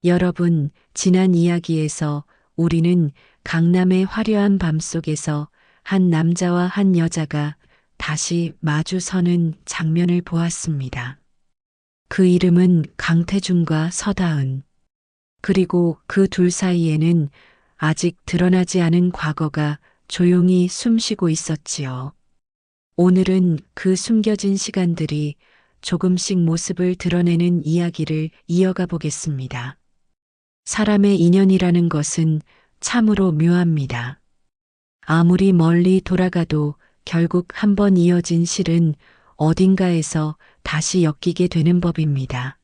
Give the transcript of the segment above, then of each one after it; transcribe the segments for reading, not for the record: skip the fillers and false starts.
여러분, 지난 이야기에서 우리는 강남의 화려한 밤 속에서 한 남자와 한 여자가 다시 마주서는 장면을 보았습니다. 그 이름은 강태준과 서다은. 그리고 그 둘 사이에는 아직 드러나지 않은 과거가 조용히 숨쉬고 있었지요. 오늘은 그 숨겨진 시간들이 조금씩 모습을 드러내는 이야기를 이어가 보겠습니다. 사람의 인연이라는 것은 참으로 묘합니다. 아무리 멀리 돌아가도 결국 한번 이어진 실은 어딘가에서 다시 엮이게 되는 법입니다.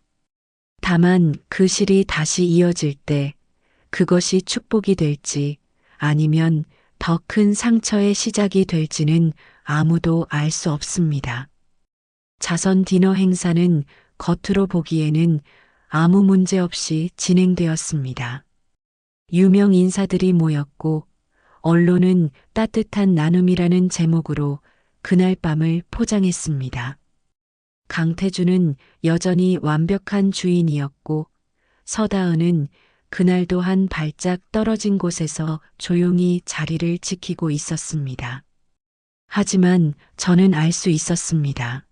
다만 그 실이 다시 이어질 때 그것이 축복이 될지 아니면 더 큰 상처의 시작이 될지는 아무도 알 수 없습니다. 자선 디너 행사는 겉으로 보기에는 아무 문제 없이 진행되었습니다. 유명 인사들이 모였고 언론은 따뜻한 나눔이라는 제목으로 그날 밤을 포장했습니다. 강태준은 여전히 완벽한 주인이었고 서다은은 그날도 한 발짝 떨어진 곳에서 조용히 자리를 지키고 있었습니다. 하지만 저는 알 수 있었습니다.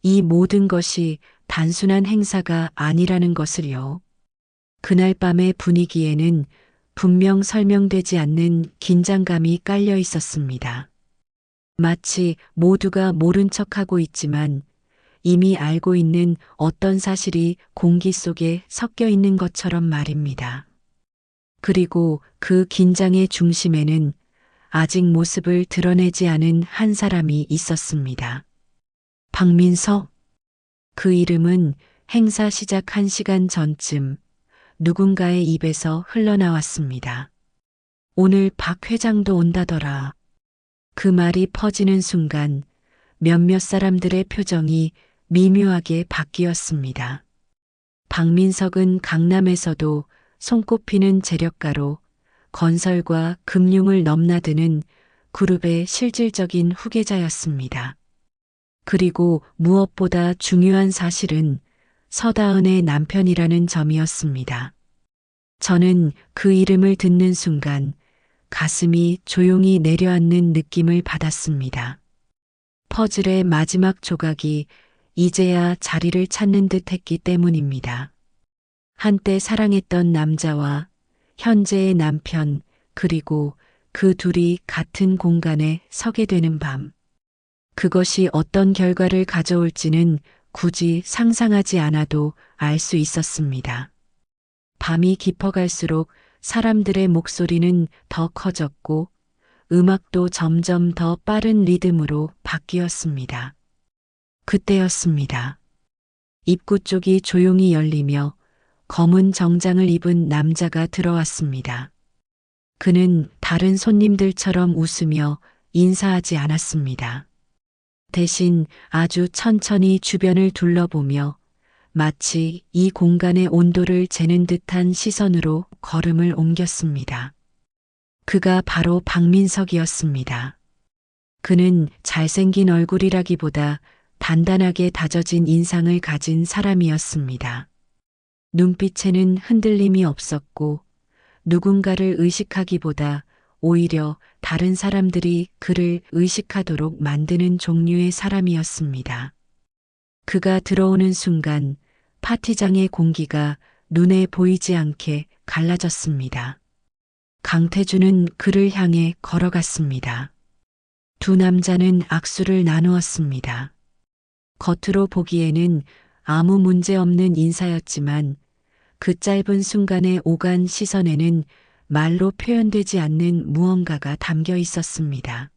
이 모든 것이 단순한 행사가 아니라는 것을요. 그날 밤의 분위기에는 분명 설명되지 않는 긴장감이 깔려 있었습니다. 마치 모두가 모른 척하고 있지만 이미 알고 있는 어떤 사실이 공기 속에 섞여 있는 것처럼 말입니다. 그리고 그 긴장의 중심에는 아직 모습을 드러내지 않은 한 사람이 있었습니다. 박민석. 그 이름은 행사 시작 1시간 전쯤 누군가의 입에서 흘러나왔습니다. 오늘 박 회장도 온다더라. 그 말이 퍼지는 순간 몇몇 사람들의 표정이 미묘하게 바뀌었습니다. 박민석은 강남에서도 손꼽히는 재력가로 건설과 금융을 넘나드는 그룹의 실질적인 후계자였습니다. 그리고 무엇보다 중요한 사실은 서다은의 남편이라는 점이었습니다. 저는 그 이름을 듣는 순간 가슴이 조용히 내려앉는 느낌을 받았습니다. 퍼즐의 마지막 조각이 이제야 자리를 찾는 듯 했기 때문입니다. 한때 사랑했던 남자와 현재의 남편, 그리고 그 둘이 같은 공간에 서게 되는 밤. 그것이 어떤 결과를 가져올지는 굳이 상상하지 않아도 알 수 있었습니다. 밤이 깊어갈수록 사람들의 목소리는 더 커졌고 음악도 점점 더 빠른 리듬으로 바뀌었습니다. 그때였습니다. 입구 쪽이 조용히 열리며 검은 정장을 입은 남자가 들어왔습니다. 그는 다른 손님들처럼 웃으며 인사하지 않았습니다. 대신 아주 천천히 주변을 둘러보며 마치 이 공간의 온도를 재는 듯한 시선으로 걸음을 옮겼습니다. 그가 바로 박민석이었습니다. 그는 잘생긴 얼굴이라기보다 단단하게 다져진 인상을 가진 사람이었습니다. 눈빛에는 흔들림이 없었고 누군가를 의식하기보다 오히려 다른 사람들이 그를 의식하도록 만드는 종류의 사람이었습니다. 그가 들어오는 순간 파티장의 공기가 눈에 보이지 않게 갈라졌습니다. 강태준은 그를 향해 걸어갔습니다. 두 남자는 악수를 나누었습니다. 겉으로 보기에는 아무 문제 없는 인사였지만 그 짧은 순간에 오간 시선에는 말로 표현되지 않는 무언가가 담겨 있었습니다.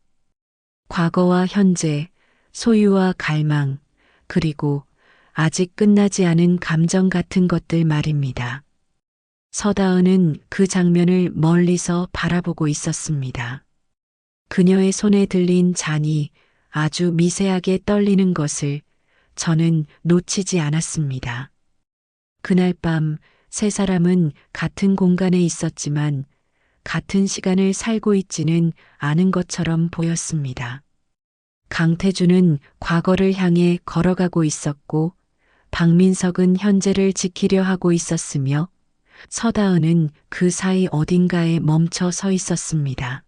과거와 현재, 소유와 갈망, 그리고 아직 끝나지 않은 감정 같은 것들 말입니다. 서다은은 그 장면을 멀리서 바라보고 있었습니다. 그녀의 손에 들린 잔이 아주 미세하게 떨리는 것을 저는 놓치지 않았습니다. 그날 밤 세 사람은 같은 공간에 있었지만 같은 시간을 살고 있지는 않은 것처럼 보였습니다. 강태준은 과거를 향해 걸어가고 있었고 박민석은 현재를 지키려 하고 있었으며 서다은은 그 사이 어딘가에 멈춰 서 있었습니다.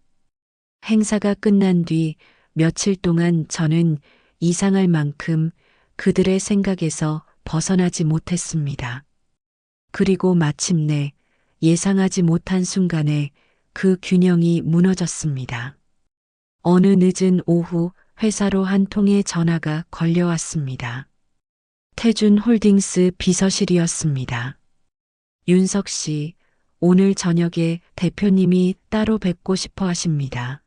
행사가 끝난 뒤 며칠 동안 저는 이상할 만큼 그들의 생각에서 벗어나지 못했습니다. 그리고 마침내 예상하지 못한 순간에 그 균형이 무너졌습니다. 어느 늦은 오후 회사로 한 통의 전화가 걸려왔습니다. 태준 홀딩스 비서실이었습니다. 윤석 씨, 오늘 저녁에 대표님이 따로 뵙고 싶어 하십니다.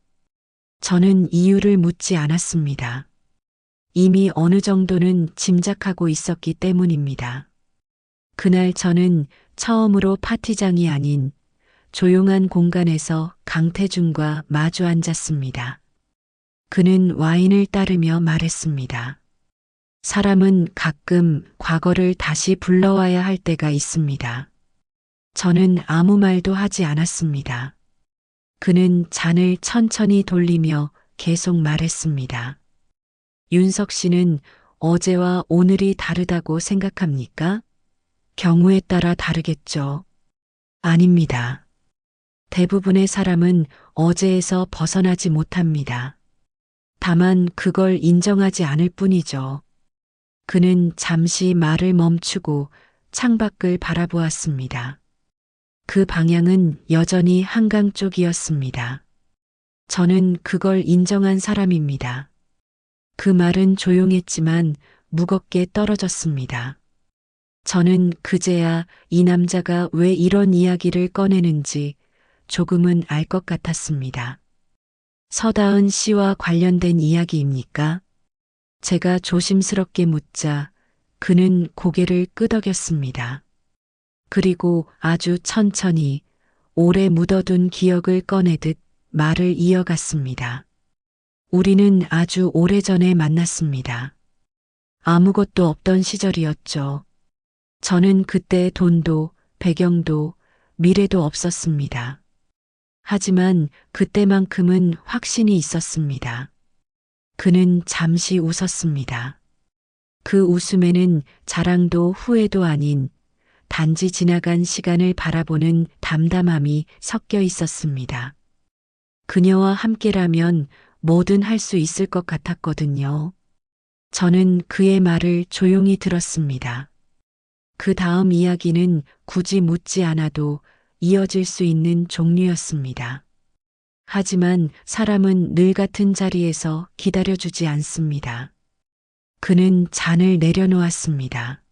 저는 이유를 묻지 않았습니다. 이미 어느 정도는 짐작하고 있었기 때문입니다. 그날 저는 처음으로 파티장이 아닌 조용한 공간에서 강태준과 마주 앉았습니다. 그는 와인을 따르며 말했습니다. 사람은 가끔 과거를 다시 불러와야 할 때가 있습니다. 저는 아무 말도 하지 않았습니다. 그는 잔을 천천히 돌리며 계속 말했습니다. 윤석 씨는 어제와 오늘이 다르다고 생각합니까? 경우에 따라 다르겠죠. 아닙니다. 대부분의 사람은 어제에서 벗어나지 못합니다. 다만 그걸 인정하지 않을 뿐이죠. 그는 잠시 말을 멈추고 창밖을 바라보았습니다. 그 방향은 여전히 한강 쪽이었습니다. 저는 그걸 인정한 사람입니다. 그 말은 조용했지만 무겁게 떨어졌습니다. 저는 그제야 이 남자가 왜 이런 이야기를 꺼내는지 조금은 알 것 같았습니다. 서다은 씨와 관련된 이야기입니까? 제가 조심스럽게 묻자 그는 고개를 끄덕였습니다. 그리고 아주 천천히 오래 묻어둔 기억을 꺼내듯 말을 이어갔습니다. 우리는 아주 오래전에 만났습니다. 아무것도 없던 시절이었죠. 저는 그때 돈도 배경도 미래도 없었습니다. 하지만 그때만큼은 확신이 있었습니다. 그는 잠시 웃었습니다. 그 웃음에는 자랑도 후회도 아닌 단지 지나간 시간을 바라보는 담담함이 섞여 있었습니다. 그녀와 함께라면 뭐든 할 수 있을 것 같았거든요. 저는 그의 말을 조용히 들었습니다. 그 다음 이야기는 굳이 묻지 않아도 이어질 수 있는 종류였습니다. 하지만 사람은 늘 같은 자리에서 기다려주지 않습니다. 그는 잔을 내려놓았습니다.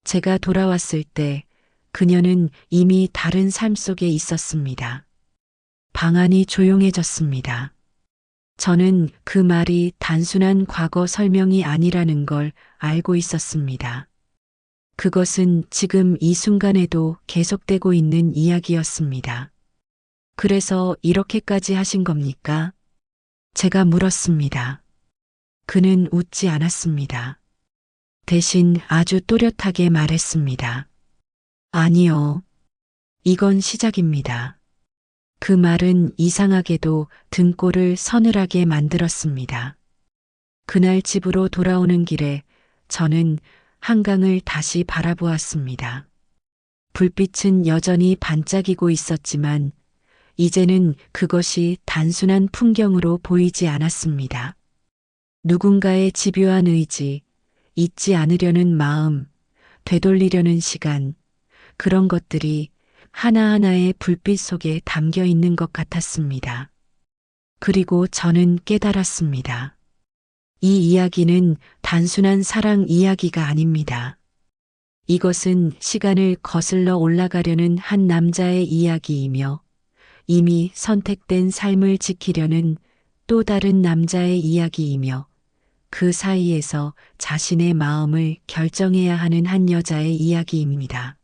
제가 돌아왔을 때 그녀는 이미 다른 삶 속에 있었습니다. 방 안이 조용해졌습니다. 저는 그 말이 단순한 과거 설명이 아니라는 걸 알고 있었습니다. 그것은 지금 이 순간에도 계속되고 있는 이야기였습니다. 그래서 이렇게까지 하신 겁니까? 제가 물었습니다. 그는 웃지 않았습니다. 대신 아주 또렷하게 말했습니다. 아니요. 이건 시작입니다. 그 말은 이상하게도 등골을 서늘하게 만들었습니다. 그날 집으로 돌아오는 길에 저는 한강을 다시 바라보았습니다. 불빛은 여전히 반짝이고 있었지만 이제는 그것이 단순한 풍경으로 보이지 않았습니다. 누군가의 집요한 의지, 잊지 않으려는 마음, 되돌리려는 시간, 그런 것들이 하나하나의 불빛 속에 담겨 있는 것 같았습니다. 그리고 저는 깨달았습니다. 이 이야기는 단순한 사랑 이야기가 아닙니다. 이것은 시간을 거슬러 올라가려는 한 남자의 이야기이며 이미 선택된 삶을 지키려는 또 다른 남자의 이야기이며 그 사이에서 자신의 마음을 결정해야 하는 한 여자의 이야기입니다.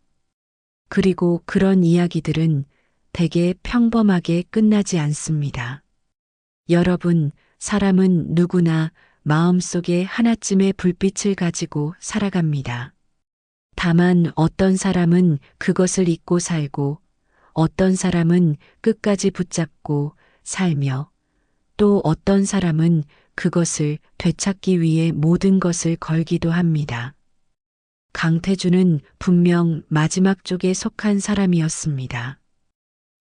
그리고 그런 이야기들은 대개 평범하게 끝나지 않습니다. 여러분, 사람은 누구나 마음속에 하나쯤의 불빛을 가지고 살아갑니다. 다만 어떤 사람은 그것을 잊고 살고 어떤 사람은 끝까지 붙잡고 살며 또 어떤 사람은 그것을 되찾기 위해 모든 것을 걸기도 합니다. 강태준은 분명 마지막 쪽에 속한 사람이었습니다.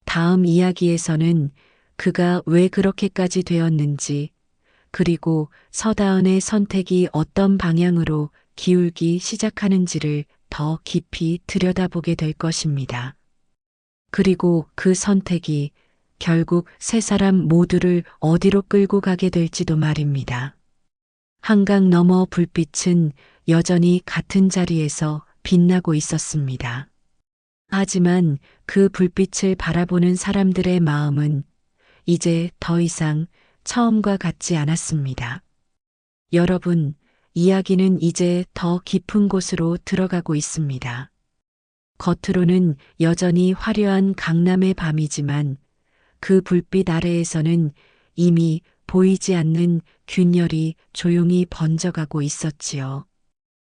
다음 이야기에서는 그가 왜 그렇게까지 되었는지, 그리고 서다은의 선택이 어떤 방향으로 기울기 시작하는지를 더 깊이 들여다보게 될 것입니다. 그리고 그 선택이 결국 세 사람 모두를 어디로 끌고 가게 될지도 말입니다. 한강 너머 불빛은 여전히 같은 자리에서 빛나고 있었습니다. 하지만 그 불빛을 바라보는 사람들의 마음은 이제 더 이상 처음과 같지 않았습니다. 여러분, 이야기는 이제 더 깊은 곳으로 들어가고 있습니다. 겉으로는 여전히 화려한 강남의 밤이지만 그 불빛 아래에서는 이미 보이지 않는 균열이 조용히 번져가고 있었지요.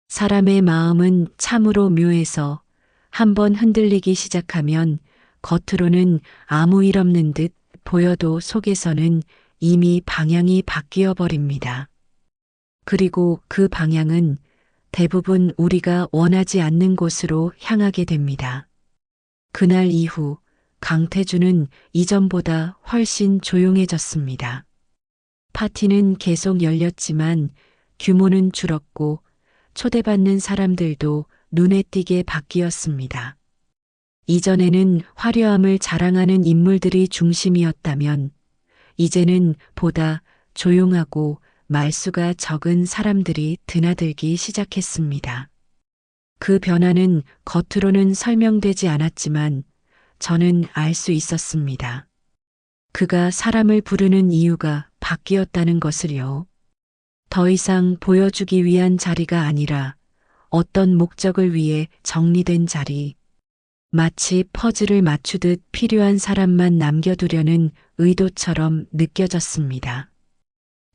사람의 마음은 참으로 묘해서 한번 흔들리기 시작하면 겉으로는 아무 일 없는 듯 보여도 속에서는 이미 방향이 바뀌어 버립니다. 그리고 그 방향은 대부분 우리가 원하지 않는 곳으로 향하게 됩니다. 그날 이후 강태준은 이전보다 훨씬 조용해졌습니다. 파티는 계속 열렸지만 규모는 줄었고 초대받는 사람들도 눈에 띄게 바뀌었습니다. 이전에는 화려함을 자랑하는 인물들이 중심이었다면 이제는 보다 조용하고 말수가 적은 사람들이 드나들기 시작했습니다. 그 변화는 겉으로는 설명되지 않았지만 저는 알 수 있었습니다. 그가 사람을 부르는 이유가 바뀌었다는 것을요. 더 이상 보여주기 위한 자리가 아니라 어떤 목적을 위해 정리된 자리. 마치 퍼즐을 맞추듯 필요한 사람만 남겨두려는 의도처럼 느껴졌습니다.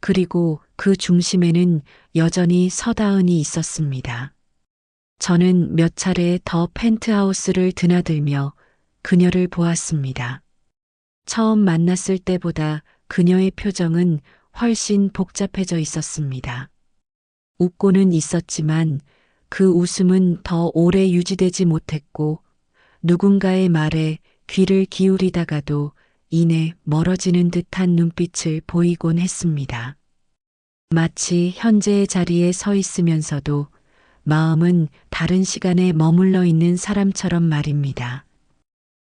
그리고 그 중심에는 여전히 서다은이 있었습니다. 저는 몇 차례 더 펜트하우스를 드나들며 그녀를 보았습니다. 처음 만났을 때보다 그녀의 표정은 훨씬 복잡해져 있었습니다. 웃고는 있었지만 그 웃음은 더 오래 유지되지 못했고 누군가의 말에 귀를 기울이다가도 이내 멀어지는 듯한 눈빛을 보이곤 했습니다. 마치 현재의 자리에 서 있으면서도 마음은 다른 시간에 머물러 있는 사람처럼 말입니다.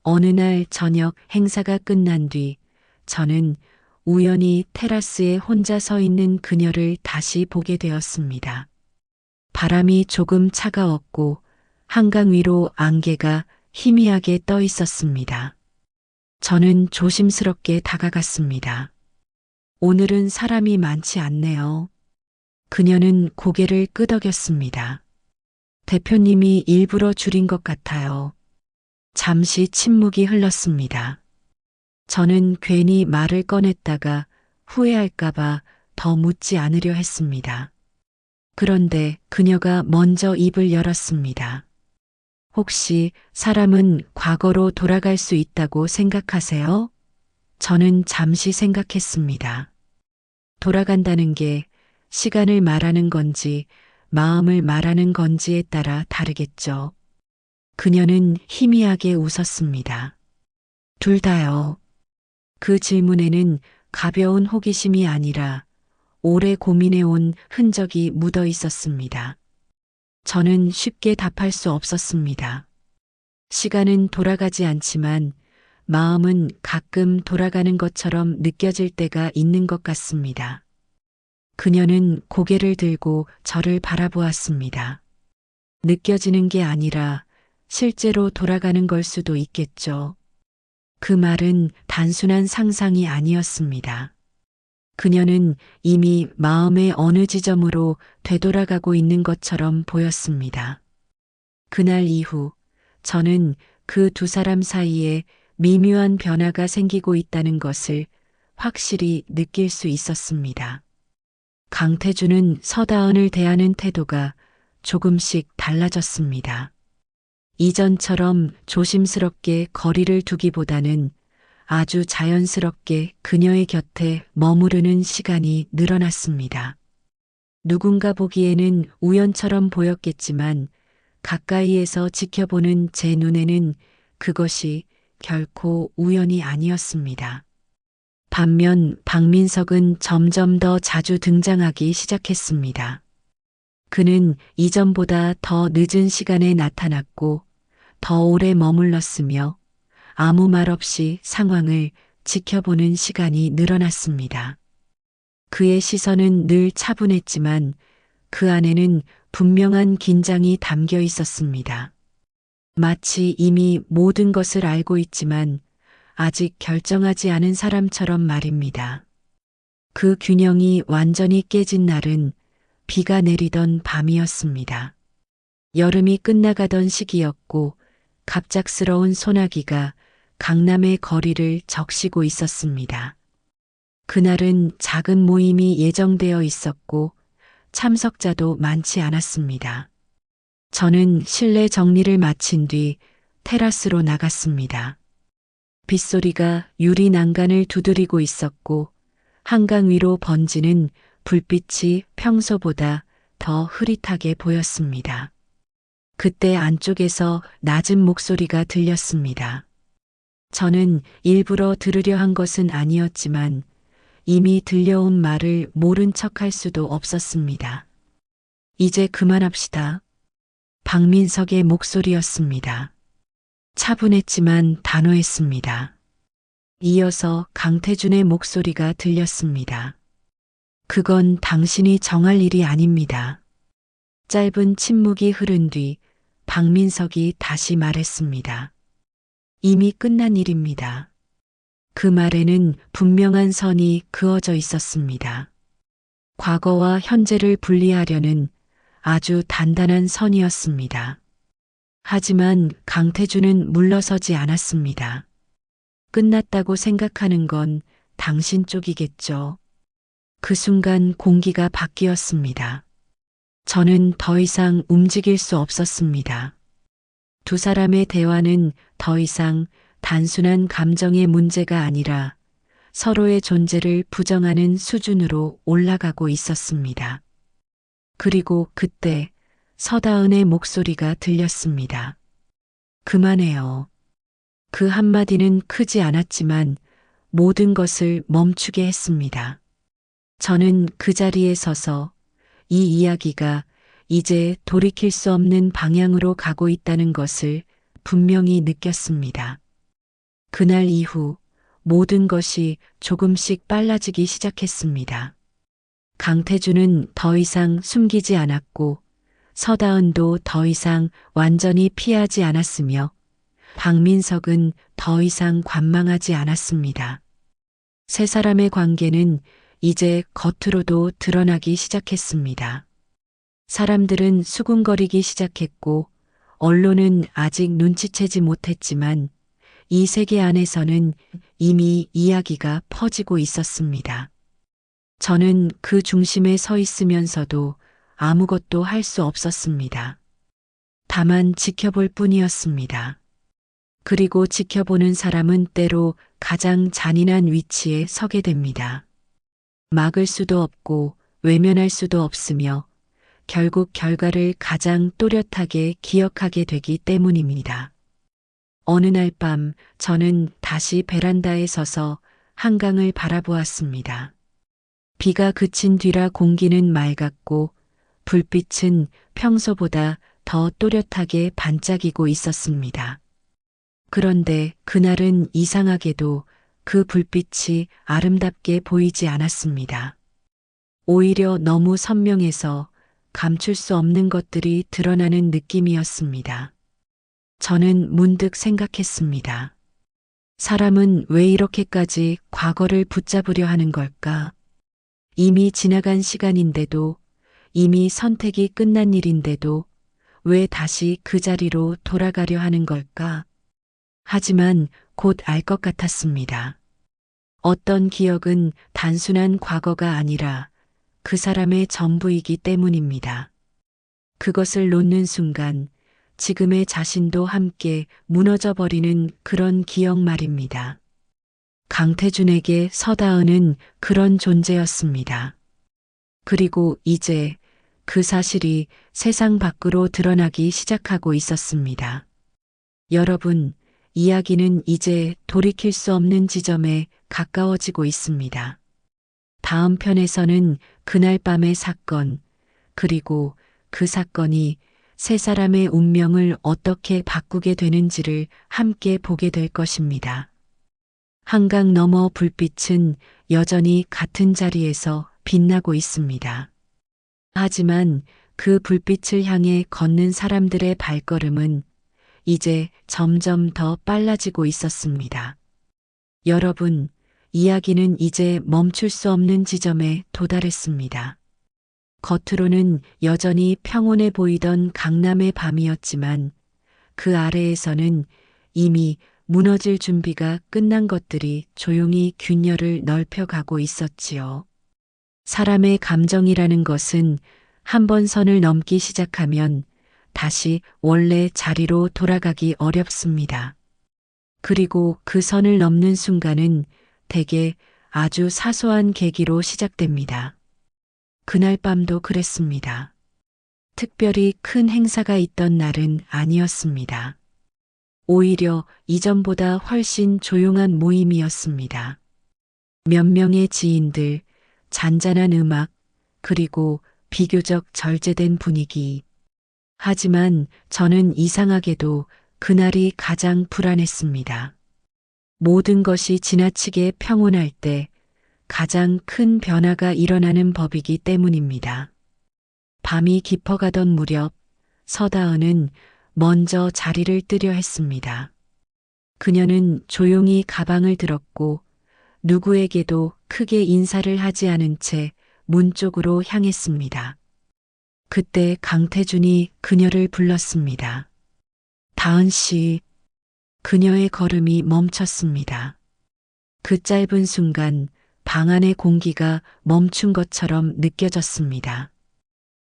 어느 날 저녁 행사가 끝난 뒤 저는 우연히 테라스에 혼자 서 있는 그녀를 다시 보게 되었습니다. 바람이 조금 차가웠고 한강 위로 안개가 희미하게 떠 있었습니다. 저는 조심스럽게 다가갔습니다. 오늘은 사람이 많지 않네요. 그녀는 고개를 끄덕였습니다. 대표님이 일부러 줄인 것 같아요. 잠시 침묵이 흘렀습니다. 저는 괜히 말을 꺼냈다가 후회할까봐 더 묻지 않으려 했습니다. 그런데 그녀가 먼저 입을 열었습니다. 혹시 사람은 과거로 돌아갈 수 있다고 생각하세요? 저는 잠시 생각했습니다. 돌아간다는 게 시간을 말하는 건지 마음을 말하는 건지에 따라 다르겠죠. 그녀는 희미하게 웃었습니다. 둘 다요. 그 질문에는 가벼운 호기심이 아니라 오래 고민해온 흔적이 묻어 있었습니다. 저는 쉽게 답할 수 없었습니다. 시간은 돌아가지 않지만 마음은 가끔 돌아가는 것처럼 느껴질 때가 있는 것 같습니다. 그녀는 고개를 들고 저를 바라보았습니다. 느껴지는 게 아니라 실제로 돌아가는 걸 수도 있겠죠. 그 말은 단순한 상상이 아니었습니다. 그녀는 이미 마음의 어느 지점으로 되돌아가고 있는 것처럼 보였습니다. 그날 이후 저는 그 두 사람 사이에 미묘한 변화가 생기고 있다는 것을 확실히 느낄 수 있었습니다. 강태준은 서다은을 대하는 태도가 조금씩 달라졌습니다. 이전처럼 조심스럽게 거리를 두기보다는 아주 자연스럽게 그녀의 곁에 머무르는 시간이 늘어났습니다. 누군가 보기에는 우연처럼 보였겠지만 가까이에서 지켜보는 제 눈에는 그것이 결코 우연이 아니었습니다. 반면 박민석은 점점 더 자주 등장하기 시작했습니다. 그는 이전보다 더 늦은 시간에 나타났고 더 오래 머물렀으며 아무 말 없이 상황을 지켜보는 시간이 늘어났습니다. 그의 시선은 늘 차분했지만 그 안에는 분명한 긴장이 담겨 있었습니다. 마치 이미 모든 것을 알고 있지만 아직 결정하지 않은 사람처럼 말입니다. 그 균형이 완전히 깨진 날은 비가 내리던 밤이었습니다. 여름이 끝나가던 시기였고 갑작스러운 소나기가 강남의 거리를 적시고 있었습니다. 그날은 작은 모임이 예정되어 있었고 참석자도 많지 않았습니다. 저는 실내 정리를 마친 뒤 테라스로 나갔습니다. 빗소리가 유리 난간을 두드리고 있었고 한강 위로 번지는 불빛이 평소보다 더 흐릿하게 보였습니다. 그때 안쪽에서 낮은 목소리가 들렸습니다. 저는 일부러 들으려 한 것은 아니었지만 이미 들려온 말을 모른 척할 수도 없었습니다. 이제 그만합시다. 박민석의 목소리였습니다. 차분했지만 단호했습니다. 이어서 강태준의 목소리가 들렸습니다. 그건 당신이 정할 일이 아닙니다. 짧은 침묵이 흐른 뒤 박민석이 다시 말했습니다. 이미 끝난 일입니다. 그 말에는 분명한 선이 그어져 있었습니다. 과거와 현재를 분리하려는 아주 단단한 선이었습니다. 하지만 강태준은 물러서지 않았습니다. 끝났다고 생각하는 건 당신 쪽이겠죠. 그 순간 공기가 바뀌었습니다. 저는 더 이상 움직일 수 없었습니다. 두 사람의 대화는 더 이상 단순한 감정의 문제가 아니라 서로의 존재를 부정하는 수준으로 올라가고 있었습니다. 그리고 그때 서다은의 목소리가 들렸습니다. 그만해요. 그 한마디는 크지 않았지만 모든 것을 멈추게 했습니다. 저는 그 자리에 서서 이 이야기가 이제 돌이킬 수 없는 방향으로 가고 있다는 것을 분명히 느꼈습니다. 그날 이후 모든 것이 조금씩 빨라지기 시작했습니다. 강태준은 더 이상 숨기지 않았고 서다은도 더 이상 완전히 피하지 않았으며 박민석은 더 이상 관망하지 않았습니다. 세 사람의 관계는 이제 겉으로도 드러나기 시작했습니다. 사람들은 수군거리기 시작했고 언론은 아직 눈치채지 못했지만 이 세계 안에서는 이미 이야기가 퍼지고 있었습니다. 저는 그 중심에 서 있으면서도 아무것도 할 수 없었습니다. 다만 지켜볼 뿐이었습니다. 그리고 지켜보는 사람은 때로 가장 잔인한 위치에 서게 됩니다. 막을 수도 없고 외면할 수도 없으며 결국 결과를 가장 또렷하게 기억하게 되기 때문입니다. 어느 날 밤 저는 다시 베란다에 서서 한강을 바라보았습니다. 비가 그친 뒤라 공기는 맑았고 불빛은 평소보다 더 또렷하게 반짝이고 있었습니다. 그런데 그날은 이상하게도 그 불빛이 아름답게 보이지 않았습니다. 오히려 너무 선명해서 감출 수 없는 것들이 드러나는 느낌이었습니다. 저는 문득 생각했습니다. 사람은 왜 이렇게까지 과거를 붙잡으려 하는 걸까? 이미 지나간 시간인데도, 이미 선택이 끝난 일인데도 왜 다시 그 자리로 돌아가려 하는 걸까? 하지만 곧 알 것 같았습니다. 어떤 기억은 단순한 과거가 아니라 그 사람의 전부이기 때문입니다. 그것을 놓는 순간 지금의 자신도 함께 무너져 버리는 그런 기억 말입니다. 강태준에게 서다은은 그런 존재였습니다. 그리고 이제 그 사실이 세상 밖으로 드러나기 시작하고 있었습니다. 여러분, 이야기는 이제 돌이킬 수 없는 지점에 가까워지고 있습니다. 다음 편에서는 그날 밤의 사건, 그리고 그 사건이 세 사람의 운명을 어떻게 바꾸게 되는지를 함께 보게 될 것입니다. 한강 너머 불빛은 여전히 같은 자리에서 빛나고 있습니다. 하지만 그 불빛을 향해 걷는 사람들의 발걸음은 이제 점점 더 빨라지고 있었습니다. 여러분, 이야기는 이제 멈출 수 없는 지점에 도달했습니다. 겉으로는 여전히 평온해 보이던 강남의 밤이었지만 그 아래에서는 이미 무너질 준비가 끝난 것들이 조용히 균열을 넓혀가고 있었지요. 사람의 감정이라는 것은 한 번 선을 넘기 시작하면 다시 원래 자리로 돌아가기 어렵습니다. 그리고 그 선을 넘는 순간은 대개 아주 사소한 계기로 시작됩니다. 그날 밤도 그랬습니다. 특별히 큰 행사가 있던 날은 아니었습니다. 오히려 이전보다 훨씬 조용한 모임이었습니다. 몇 명의 지인들, 잔잔한 음악, 그리고 비교적 절제된 분위기. 하지만 저는 이상하게도 그날이 가장 불안했습니다. 모든 것이 지나치게 평온할 때 가장 큰 변화가 일어나는 법이기 때문입니다. 밤이 깊어가던 무렵 서다은은 먼저 자리를 뜨려 했습니다. 그녀는 조용히 가방을 들었고 누구에게도 크게 인사를 하지 않은 채 문 쪽으로 향했습니다. 그때 강태준이 그녀를 불렀습니다. 다은 씨, 그녀의 걸음이 멈췄습니다. 그 짧은 순간 방 안의 공기가 멈춘 것처럼 느껴졌습니다.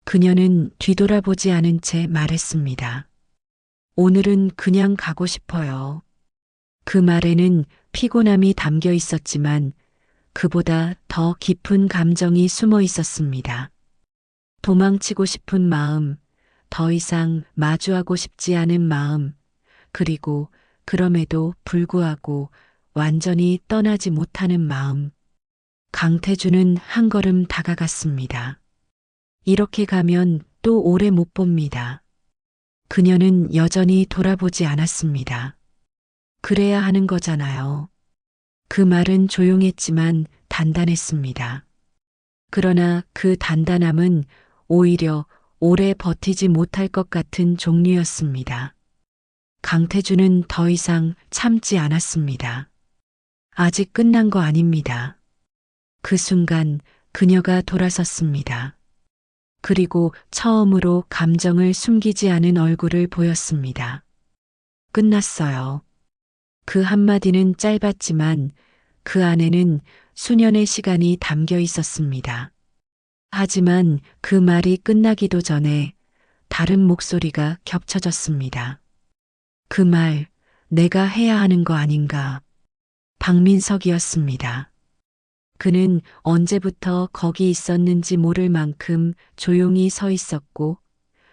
그녀는 뒤돌아보지 않은 채 말했습니다. 오늘은 그냥 가고 싶어요. 그 말에는 피곤함이 담겨 있었지만 그보다 더 깊은 감정이 숨어 있었습니다. 도망치고 싶은 마음, 더 이상 마주하고 싶지 않은 마음, 그리고 그럼에도 불구하고 완전히 떠나지 못하는 마음. 강태준은 한 걸음 다가갔습니다. 이렇게 가면 또 오래 못 봅니다. 그녀는 여전히 돌아보지 않았습니다. 그래야 하는 거잖아요. 그 말은 조용했지만 단단했습니다. 그러나 그 단단함은 오히려 오래 버티지 못할 것 같은 종류였습니다. 강태준은 더 이상 참지 않았습니다. 아직 끝난 거 아닙니다. 그 순간 그녀가 돌아섰습니다. 그리고 처음으로 감정을 숨기지 않은 얼굴을 보였습니다. 끝났어요. 그 한마디는 짧았지만 그 안에는 수년의 시간이 담겨 있었습니다. 하지만 그 말이 끝나기도 전에 다른 목소리가 겹쳐졌습니다. 그 말, 내가 해야 하는 거 아닌가. 박민석이었습니다. 그는 언제부터 거기 있었는지 모를 만큼 조용히 서 있었고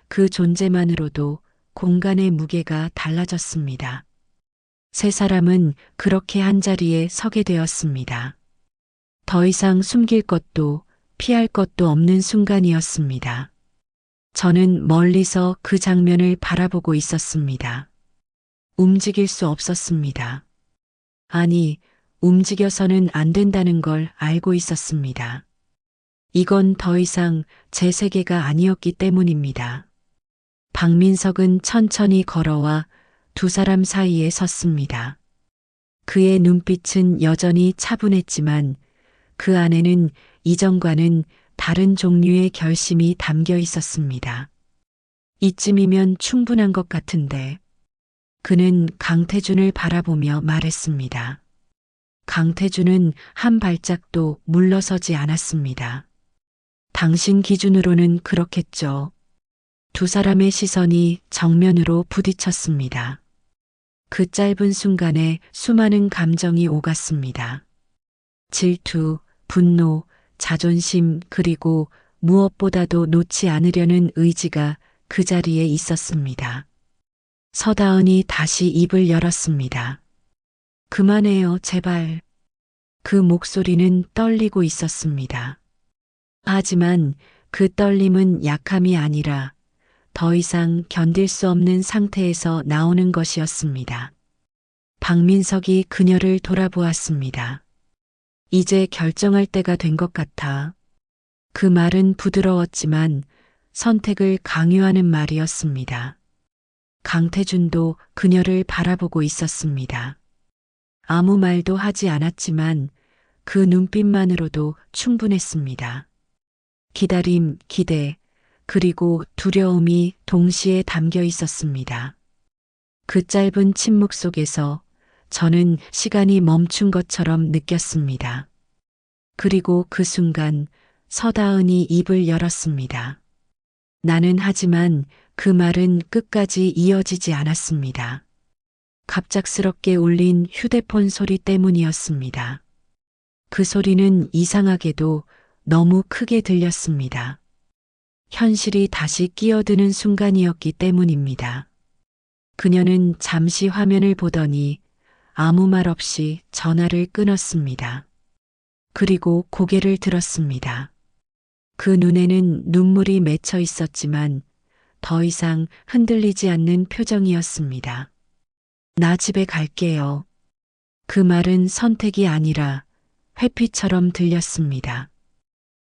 그 존재만으로도 공간의 무게가 달라졌습니다. 세 사람은 그렇게 한자리에 서게 되었습니다. 더 이상 숨길 것도 피할 것도 없는 순간이었습니다. 저는 멀리서 그 장면을 바라보고 있었습니다. 움직일 수 없었습니다. 아니, 움직여서는 안 된다는 걸 알고 있었습니다. 이건 더 이상 제 세계가 아니었기 때문입니다. 박민석은 천천히 걸어와 두 사람 사이에 섰습니다. 그의 눈빛은 여전히 차분했지만 그 안에는 이전과는 다른 종류의 결심이 담겨 있었습니다. 이쯤이면 충분한 것 같은데. 그는 강태준을 바라보며 말했습니다. 강태준은 한 발짝도 물러서지 않았습니다. 당신 기준으로는 그렇겠죠. 두 사람의 시선이 정면으로 부딪혔습니다. 그 짧은 순간에 수많은 감정이 오갔습니다. 질투, 분노, 자존심, 그리고 무엇보다도 놓지 않으려는 의지가 그 자리에 있었습니다. 서다은이 다시 입을 열었습니다. 그만해요, 제발. 그 목소리는 떨리고 있었습니다. 하지만 그 떨림은 약함이 아니라 더 이상 견딜 수 없는 상태에서 나오는 것이었습니다. 박민석이 그녀를 돌아보았습니다. 이제 결정할 때가 된 것 같아. 그 말은 부드러웠지만 선택을 강요하는 말이었습니다. 강태준도 그녀를 바라보고 있었습니다. 아무 말도 하지 않았지만 그 눈빛만으로도 충분했습니다. 기다림, 기대, 그리고 두려움이 동시에 담겨 있었습니다. 그 짧은 침묵 속에서 저는 시간이 멈춘 것처럼 느꼈습니다. 그리고 그 순간 서다은이 입을 열었습니다. 나는 하지만 그 말은 끝까지 이어지지 않았습니다. 갑작스럽게 울린 휴대폰 소리 때문이었습니다. 그 소리는 이상하게도 너무 크게 들렸습니다. 현실이 다시 끼어드는 순간이었기 때문입니다. 그녀는 잠시 화면을 보더니 아무 말 없이 전화를 끊었습니다. 그리고 고개를 들었습니다. 그 눈에는 눈물이 맺혀 있었지만 더 이상 흔들리지 않는 표정이었습니다. 나 집에 갈게요. 그 말은 선택이 아니라 회피처럼 들렸습니다.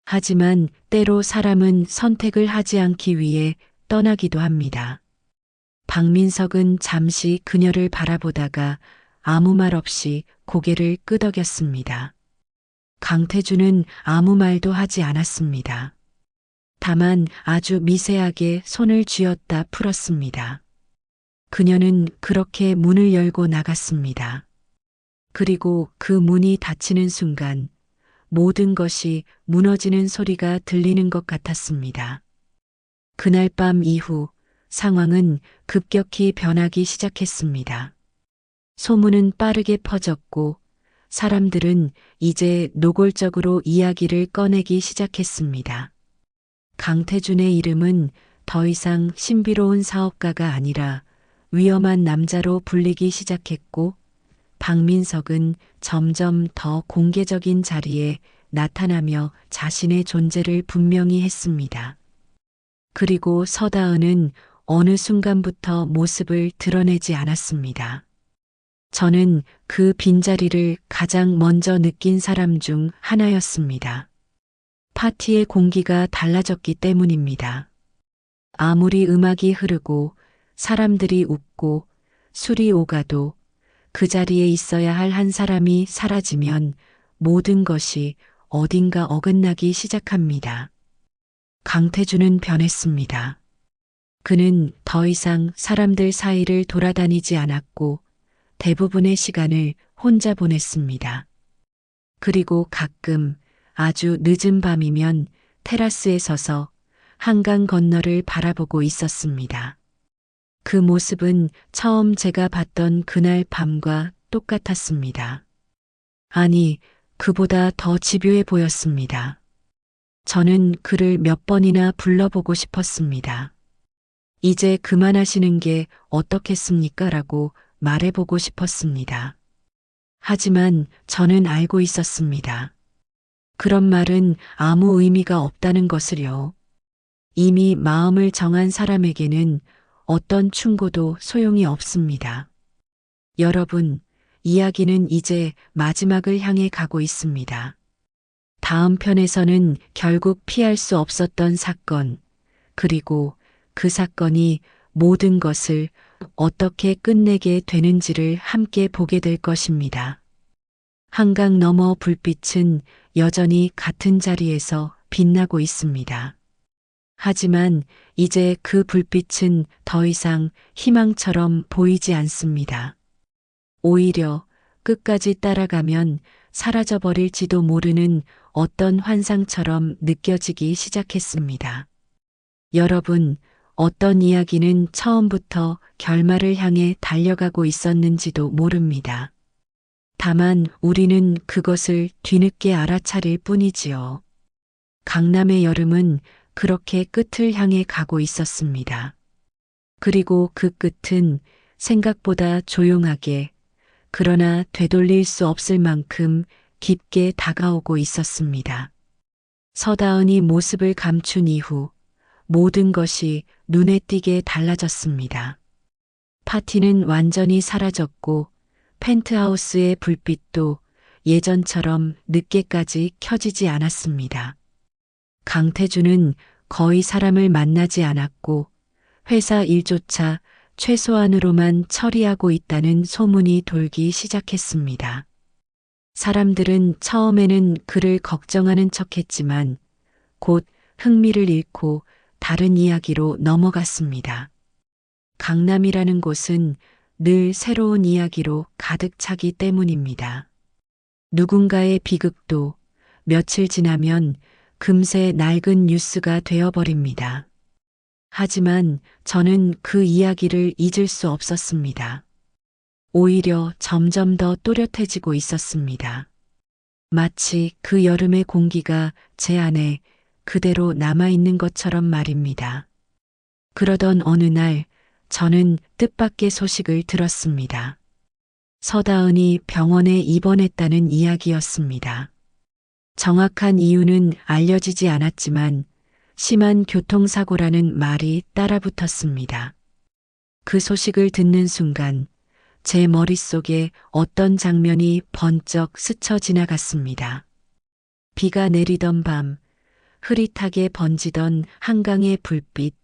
하지만 때로 사람은 선택을 하지 않기 위해 떠나기도 합니다. 박민석은 잠시 그녀를 바라보다가 아무 말 없이 고개를 끄덕였습니다. 강태준은 아무 말도 하지 않았습니다. 다만 아주 미세하게 손을 쥐었다 풀었습니다. 그녀는 그렇게 문을 열고 나갔습니다. 그리고 그 문이 닫히는 순간 모든 것이 무너지는 소리가 들리는 것 같았습니다. 그날 밤 이후 상황은 급격히 변하기 시작했습니다. 소문은 빠르게 퍼졌고 사람들은 이제 노골적으로 이야기를 꺼내기 시작했습니다. 강태준의 이름은 더 이상 신비로운 사업가가 아니라 위험한 남자로 불리기 시작했고 박민석은 점점 더 공개적인 자리에 나타나며 자신의 존재를 분명히 했습니다. 그리고 서다은은 어느 순간부터 모습을 드러내지 않았습니다. 저는 그 빈자리를 가장 먼저 느낀 사람 중 하나였습니다. 파티의 공기가 달라졌기 때문입니다. 아무리 음악이 흐르고 사람들이 웃고 술이 오가도 그 자리에 있어야 할 한 사람이 사라지면 모든 것이 어딘가 어긋나기 시작합니다. 강태준은 변했습니다. 그는 더 이상 사람들 사이를 돌아다니지 않았고 대부분의 시간을 혼자 보냈습니다. 그리고 가끔 아주 늦은 밤이면 테라스에 서서 한강 건너를 바라보고 있었습니다. 그 모습은 처음 제가 봤던 그날 밤과 똑같았습니다. 아니, 그보다 더 집요해 보였습니다. 저는 그를 몇 번이나 불러보고 싶었습니다. 이제 그만하시는 게 어떻겠습니까? 라고 말해보고 싶었습니다. 하지만 저는 알고 있었습니다. 그런 말은 아무 의미가 없다는 것을요. 이미 마음을 정한 사람에게는 어떤 충고도 소용이 없습니다. 여러분, 이야기는 이제 마지막을 향해 가고 있습니다. 다음 편에서는 결국 피할 수 없었던 사건, 그리고 그 사건이 모든 것을 어떻게 끝내게 되는지를 함께 보게 될 것입니다. 한강 너머 불빛은 여전히 같은 자리에서 빛나고 있습니다. 하지만 이제 그 불빛은 더 이상 희망처럼 보이지 않습니다. 오히려 끝까지 따라가면 사라져버릴지도 모르는 어떤 환상처럼 느껴지기 시작했습니다. 여러분, 어떤 이야기는 처음부터 결말을 향해 달려가고 있었는지도 모릅니다. 다만 우리는 그것을 뒤늦게 알아차릴 뿐이지요. 강남의 여름은 그렇게 끝을 향해 가고 있었습니다. 그리고 그 끝은 생각보다 조용하게, 그러나 되돌릴 수 없을 만큼 깊게 다가오고 있었습니다. 서다은이 모습을 감춘 이후 모든 것이 눈에 띄게 달라졌습니다. 파티는 완전히 사라졌고 펜트하우스의 불빛도 예전처럼 늦게까지 켜지지 않았습니다. 강태주는 거의 사람을 만나지 않았고 회사 일조차 최소한으로만 처리하고 있다는 소문이 돌기 시작했습니다. 사람들은 처음에는 그를 걱정하는 척했지만 곧 흥미를 잃고 다른 이야기로 넘어갔습니다. 강남이라는 곳은 늘 새로운 이야기로 가득 차기 때문입니다. 누군가의 비극도 며칠 지나면 금세 낡은 뉴스가 되어버립니다. 하지만 저는 그 이야기를 잊을 수 없었습니다. 오히려 점점 더 또렷해지고 있었습니다. 마치 그 여름의 공기가 제 안에 그대로 남아있는 것처럼 말입니다. 그러던 어느 날 저는 뜻밖의 소식을 들었습니다. 서다은이 병원에 입원했다는 이야기였습니다. 정확한 이유는 알려지지 않았지만 심한 교통사고라는 말이 따라붙었습니다. 그 소식을 듣는 순간 제 머릿속에 어떤 장면이 번쩍 스쳐 지나갔습니다. 비가 내리던 밤, 흐릿하게 번지던 한강의 불빛,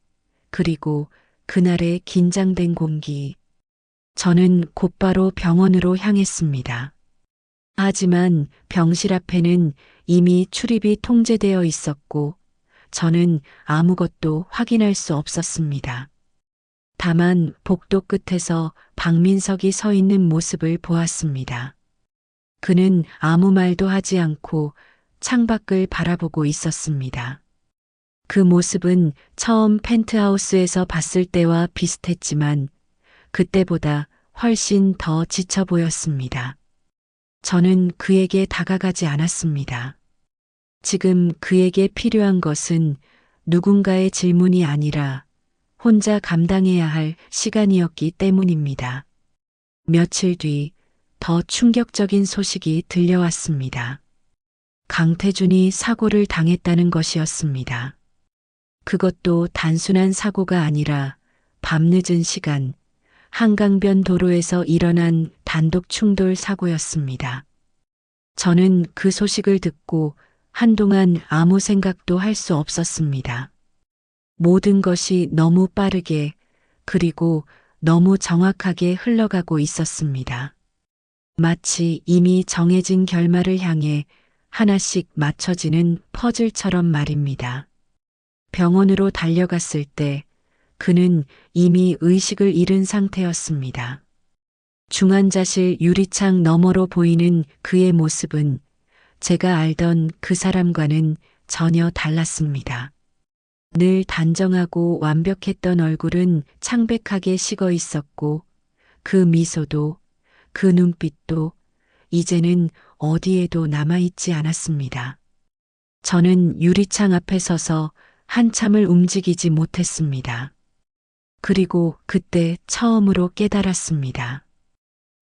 그리고 그날의 긴장된 공기. 저는 곧바로 병원으로 향했습니다. 하지만 병실 앞에는 이미 출입이 통제되어 있었고 저는 아무것도 확인할 수 없었습니다. 다만 복도 끝에서 박민석이 서 있는 모습을 보았습니다. 그는 아무 말도 하지 않고 창밖을 바라보고 있었습니다. 그 모습은 처음 펜트하우스에서 봤을 때와 비슷했지만 그때보다 훨씬 더 지쳐 보였습니다. 저는 그에게 다가가지 않았습니다. 지금 그에게 필요한 것은 누군가의 질문이 아니라 혼자 감당해야 할 시간이었기 때문입니다. 며칠 뒤 더 충격적인 소식이 들려왔습니다. 강태준이 사고를 당했다는 것이었습니다. 그것도 단순한 사고가 아니라 밤늦은 시간, 한강변 도로에서 일어난 단독 충돌 사고였습니다. 저는 그 소식을 듣고 한동안 아무 생각도 할 수 없었습니다. 모든 것이 너무 빠르게 그리고 너무 정확하게 흘러가고 있었습니다. 마치 이미 정해진 결말을 향해 하나씩 맞춰지는 퍼즐처럼 말입니다. 병원으로 달려갔을 때 그는 이미 의식을 잃은 상태였습니다. 중환자실 유리창 너머로 보이는 그의 모습은 제가 알던 그 사람과는 전혀 달랐습니다. 늘 단정하고 완벽했던 얼굴은 창백하게 식어 있었고 그 미소도 그 눈빛도 이제는 어디에도 남아있지 않았습니다. 저는 유리창 앞에 서서 한참을 움직이지 못했습니다. 그리고 그때 처음으로 깨달았습니다.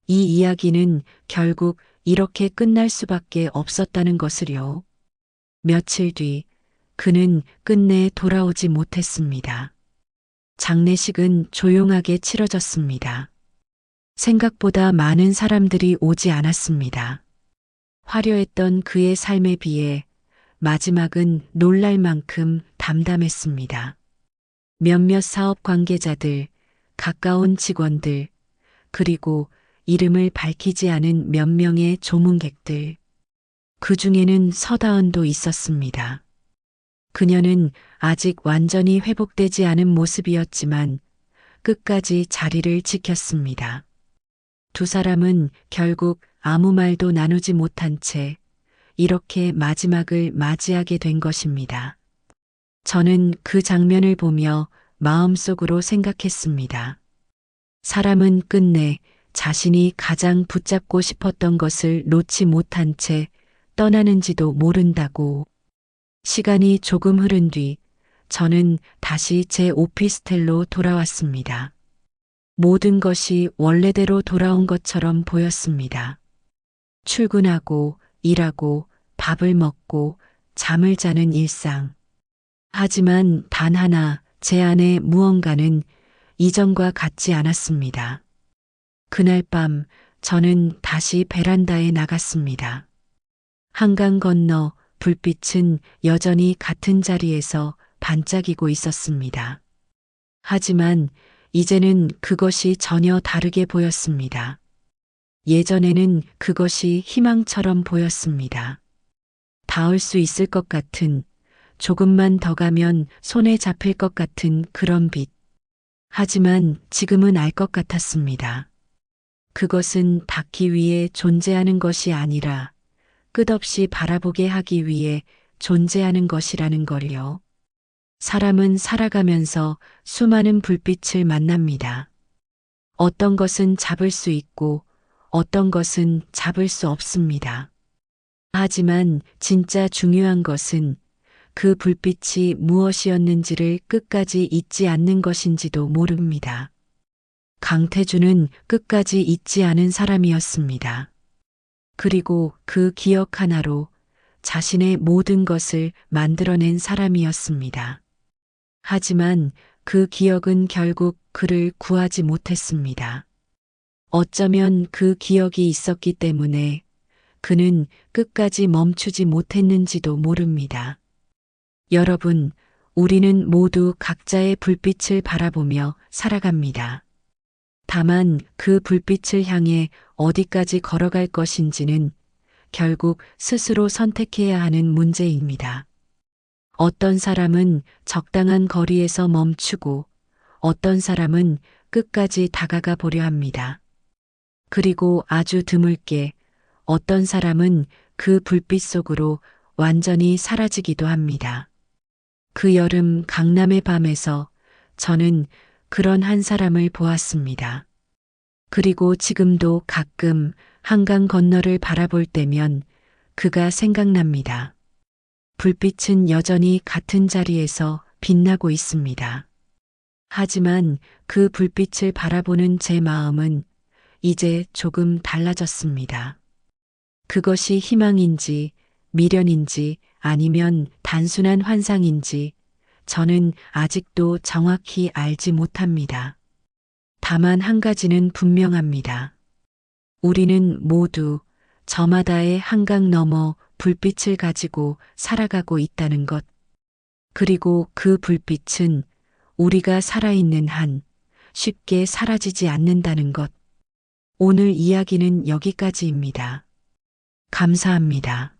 이 이야기는 결국 이렇게 끝날 수밖에 없었다는 것을요. 며칠 뒤 그는 끝내 돌아오지 못했습니다. 장례식은 조용하게 치러졌습니다. 생각보다 많은 사람들이 오지 않았습니다. 화려했던 그의 삶에 비해 마지막은 놀랄 만큼 담담했습니다. 몇몇 사업 관계자들, 가까운 직원들, 그리고 이름을 밝히지 않은 몇 명의 조문객들. 그 중에는 서다은도 있었습니다. 그녀는 아직 완전히 회복되지 않은 모습이었지만 끝까지 자리를 지켰습니다. 두 사람은 결국 아무 말도 나누지 못한 채 이렇게 마지막을 맞이하게 된 것입니다. 저는 그 장면을 보며 마음속으로 생각했습니다. 사람은 끝내 자신이 가장 붙잡고 싶었던 것을 놓지 못한 채 떠나는지도 모른다고. 시간이 조금 흐른 뒤 저는 다시 제 오피스텔로 돌아왔습니다. 모든 것이 원래대로 돌아온 것처럼 보였습니다. 출근하고 일하고 밥을 먹고 잠을 자는 일상. 하지만 단 하나 제 안에 무언가는 이전과 같지 않았습니다. 그날 밤 저는 다시 베란다에 나갔습니다. 한강 건너 불빛은 여전히 같은 자리에서 반짝이고 있었습니다. 하지만 이제는 그것이 전혀 다르게 보였습니다. 예전에는 그것이 희망처럼 보였습니다. 닿을 수 있을 것 같은, 조금만 더 가면 손에 잡힐 것 같은 그런 빛. 하지만 지금은 알 것 같았습니다. 그것은 닿기 위해 존재하는 것이 아니라 끝없이 바라보게 하기 위해 존재하는 것이라는 걸요. 사람은 살아가면서 수많은 불빛을 만납니다. 어떤 것은 잡을 수 있고 어떤 것은 잡을 수 없습니다. 하지만 진짜 중요한 것은 그 불빛이 무엇이었는지를 끝까지 잊지 않는 것인지도 모릅니다. 강태준은 끝까지 잊지 않은 사람이었습니다. 그리고 그 기억 하나로 자신의 모든 것을 만들어낸 사람이었습니다. 하지만 그 기억은 결국 그를 구하지 못했습니다. 어쩌면 그 기억이 있었기 때문에 그는 끝까지 멈추지 못했는지도 모릅니다. 여러분, 우리는 모두 각자의 불빛을 바라보며 살아갑니다. 다만 그 불빛을 향해 어디까지 걸어갈 것인지는 결국 스스로 선택해야 하는 문제입니다. 어떤 사람은 적당한 거리에서 멈추고 어떤 사람은 끝까지 다가가 보려 합니다. 그리고 아주 드물게 어떤 사람은 그 불빛 속으로 완전히 사라지기도 합니다. 그 여름 강남의 밤에서 저는 그런 한 사람을 보았습니다. 그리고 지금도 가끔 한강 건너를 바라볼 때면 그가 생각납니다. 불빛은 여전히 같은 자리에서 빛나고 있습니다. 하지만 그 불빛을 바라보는 제 마음은 이제 조금 달라졌습니다. 그것이 희망인지 미련인지 아니면 단순한 환상인지 저는 아직도 정확히 알지 못합니다. 다만 한 가지는 분명합니다. 우리는 모두 저마다의 한강 너머 불빛을 가지고 살아가고 있다는 것. 그리고 그 불빛은 우리가 살아있는 한 쉽게 사라지지 않는다는 것. 오늘 이야기는 여기까지입니다. 감사합니다.